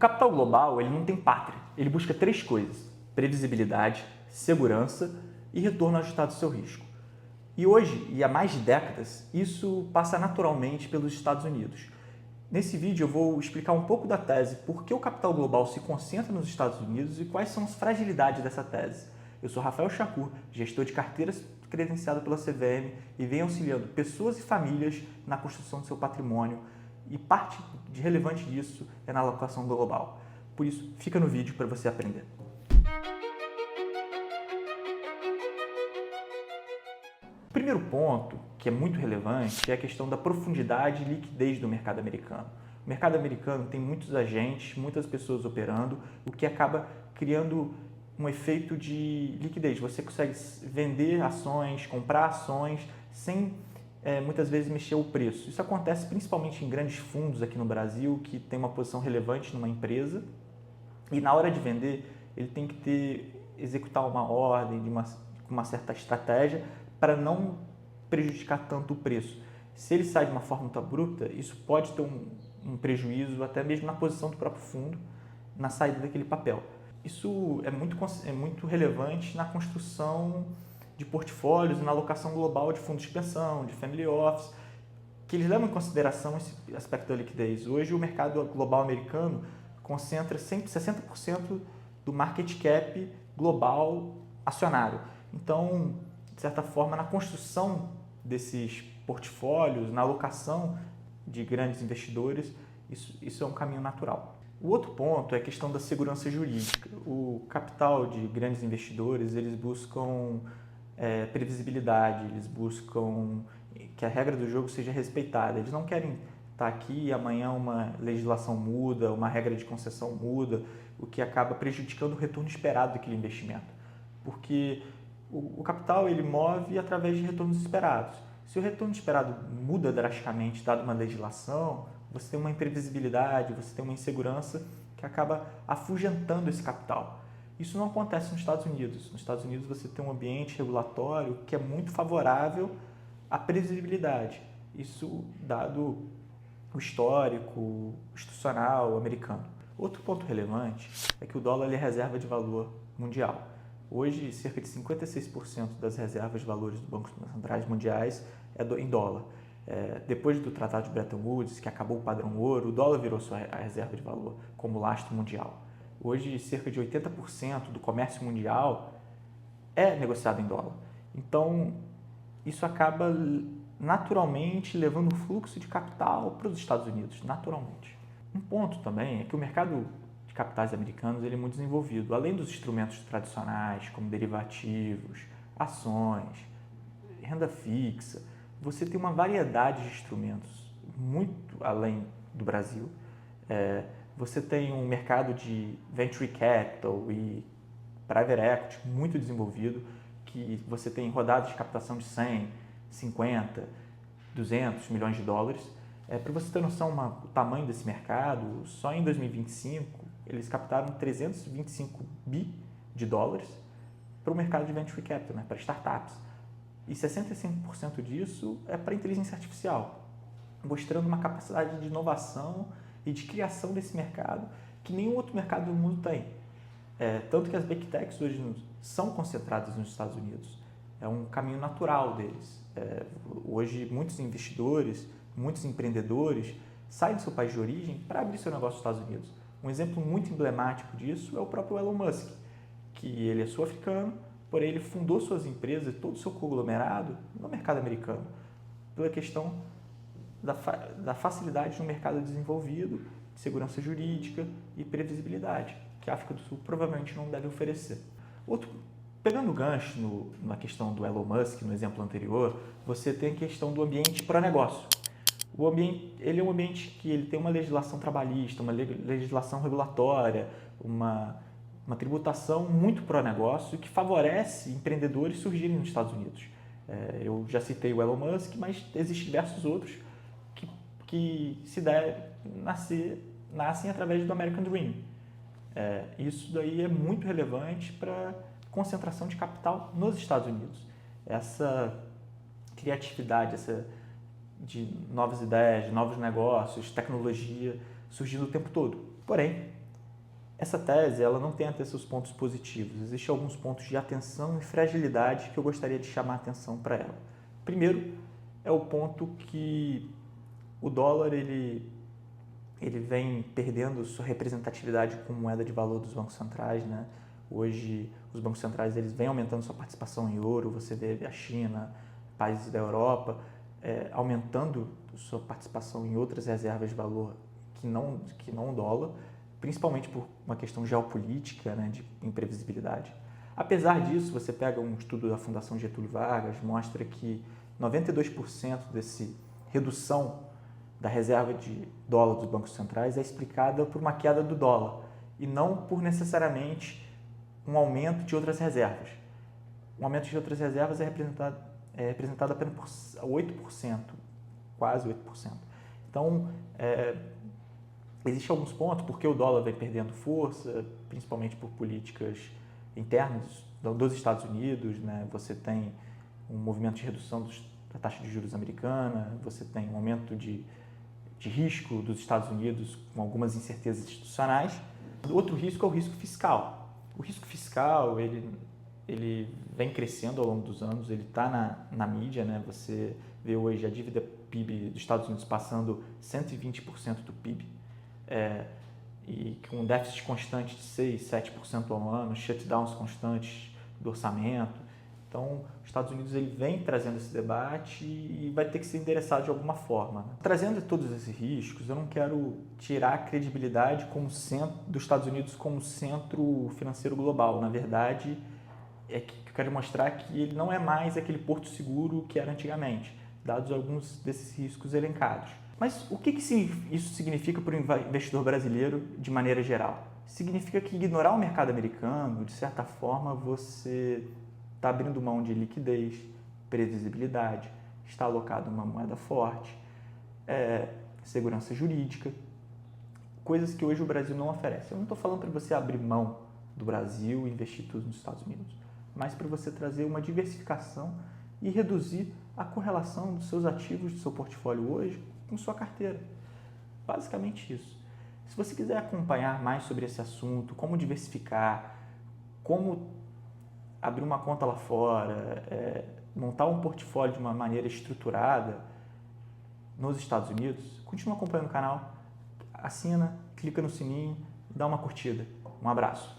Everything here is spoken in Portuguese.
capital global ele não tem pátria, ele busca três coisas: previsibilidade, segurança e retorno ajustado ao seu risco. E hoje, e há mais de décadas, isso passa naturalmente pelos Estados Unidos. Nesse vídeo eu vou explicar um pouco da tese, por que o capital global se concentra nos Estados Unidos e quais são as fragilidades dessa tese. Eu sou Rafael Chacur, gestor de carteiras credenciado pela CVM e venho auxiliando pessoas e famílias na construção do seu patrimônio, e parte de relevante disso é na alocação global. Por isso, fica no vídeo para você aprender. O primeiro ponto, que é muito relevante, é a questão da profundidade e liquidez do mercado americano. O mercado americano tem muitos agentes, muitas pessoas operando, o que acaba criando um efeito de liquidez. Você consegue vender ações, comprar ações, sem muitas vezes mexer o preço. Isso acontece principalmente em grandes fundos aqui no Brasil, que tem uma posição relevante numa empresa, e na hora de vender, ele tem que executar uma ordem, com uma certa estratégia, para não prejudicar tanto o preço. Se ele sai de uma forma muito abrupta, isso pode ter um prejuízo até mesmo na posição do próprio fundo, na saída daquele papel. Isso é muito relevante na construção de portfólios e na alocação global de fundos de pensão, de family office, que eles levam em consideração esse aspecto da liquidez. Hoje o mercado global americano concentra 60% do market cap global acionário. Então, de certa forma, na construção desses portfólios, na alocação de grandes investidores, isso é um caminho natural. O outro ponto é a questão da segurança jurídica. O capital de grandes investidores, eles buscam previsibilidade, eles buscam que a regra do jogo seja respeitada. Eles não querem estar aqui e amanhã uma legislação muda, uma regra de concessão muda, o que acaba prejudicando o retorno esperado daquele investimento. Porque o capital ele move através de retornos esperados. Se o retorno esperado muda drasticamente, dado uma legislação, você tem uma imprevisibilidade, você tem uma insegurança que acaba afugentando esse capital. Isso não acontece nos Estados Unidos. Nos Estados Unidos você tem um ambiente regulatório que é muito favorável à previsibilidade. Isso dado o histórico institucional americano. Outro ponto relevante é que o dólar é reserva de valor mundial. Hoje, cerca de 56% das reservas de valores dos bancos centrais mundiais é em dólar. Depois do Tratado de Bretton Woods, que acabou o padrão ouro, o dólar virou sua reserva de valor como lastro mundial. Hoje, cerca de 80% do comércio mundial é negociado em dólar. Então, isso acaba naturalmente levando o fluxo de capital para os Estados Unidos, naturalmente. Um ponto também é que o mercado de capitais americanos ele é muito desenvolvido. Além dos instrumentos tradicionais, como derivativos, ações, renda fixa, você tem uma variedade de instrumentos muito além do Brasil. Você tem um mercado de venture capital e private equity muito desenvolvido, que você tem rodadas de captação de 100, 50, 200 milhões de dólares. Para você ter noção o tamanho desse mercado, só em 2025 eles captaram 325 bi de dólares para o mercado de venture capital, para startups. E 65% disso é para inteligência artificial, mostrando uma capacidade de inovação e de criação desse mercado que nenhum outro mercado do mundo tem. Tanto que as Big Techs hoje são concentradas nos Estados Unidos. É um caminho natural deles. Hoje, muitos investidores, muitos empreendedores saem do seu país de origem para abrir seu negócio nos Estados Unidos. Um exemplo muito emblemático disso é o próprio Elon Musk, que ele é sul-africano, porém ele fundou suas empresas, todo o seu conglomerado no mercado americano, pela questão da facilidade no mercado desenvolvido, de segurança jurídica e previsibilidade, que a África do Sul provavelmente não deve oferecer. Pegando o gancho na questão do Elon Musk, no exemplo anterior, você tem a questão do ambiente para negócio. O ambiente, ele é um ambiente que ele tem uma legislação trabalhista, uma legislação regulatória, uma tributação muito pró-negócio que favorece empreendedores surgirem nos Estados Unidos. Eu já citei o Elon Musk, mas existem diversos outros que nascem através do American Dream. Isso daí é muito relevante para concentração de capital nos Estados Unidos. Essa criatividade, de novas ideias, de novos negócios, tecnologia surgindo o tempo todo. Porém, Essa tese ela não tem até seus pontos positivos. Existem alguns pontos de atenção e fragilidade que eu gostaria de chamar a atenção para ela. Primeiro é o ponto que o dólar ele vem perdendo sua representatividade como moeda de valor dos bancos centrais, né? Hoje os bancos centrais eles vêm aumentando sua participação em ouro. Você vê a China, países da Europa aumentando sua participação em outras reservas de valor que não o dólar, principalmente por uma questão geopolítica, né, de imprevisibilidade. Apesar disso, você pega um estudo da Fundação Getúlio Vargas, mostra que 92% dessa redução da reserva de dólar dos bancos centrais é explicada por uma queda do dólar e não por necessariamente um aumento de outras reservas. Um aumento de outras reservas é representado apenas por 8%, quase 8%. Então, existem alguns pontos porque o dólar vem perdendo força, principalmente por políticas internas dos Estados Unidos, né? Você tem um movimento de redução da taxa de juros americana, você tem um aumento de risco dos Estados Unidos com algumas incertezas institucionais. Outro risco é o risco fiscal. O risco fiscal, ele vem crescendo ao longo dos anos, ele está na mídia, né? Você vê hoje a dívida PIB dos Estados Unidos passando 120% do PIB, e com um déficit constante de 6%, 7% ao ano, shutdowns constantes do orçamento. Então, os Estados Unidos ele vem trazendo esse debate e vai ter que ser endereçado de alguma forma, né? Trazendo todos esses riscos, eu não quero tirar a credibilidade dos Estados Unidos como centro financeiro global. Na verdade, é que eu quero mostrar que ele não é mais aquele porto seguro que era antigamente, dados alguns desses riscos elencados. Mas o que isso significa para o investidor brasileiro de maneira geral? Significa que ignorar o mercado americano, de certa forma, você está abrindo mão de liquidez, previsibilidade, está alocado uma moeda forte, segurança jurídica, coisas que hoje o Brasil não oferece. Eu não estou falando para você abrir mão do Brasil e investir tudo nos Estados Unidos, mas para você trazer uma diversificação e reduzir a correlação dos seus ativos, do seu portfólio hoje, com sua carteira. Basicamente isso. Se você quiser acompanhar mais sobre esse assunto, como diversificar, como abrir uma conta lá fora, montar um portfólio de uma maneira estruturada nos Estados Unidos, continua acompanhando o canal, assina, clica no sininho, dá uma curtida. Um abraço.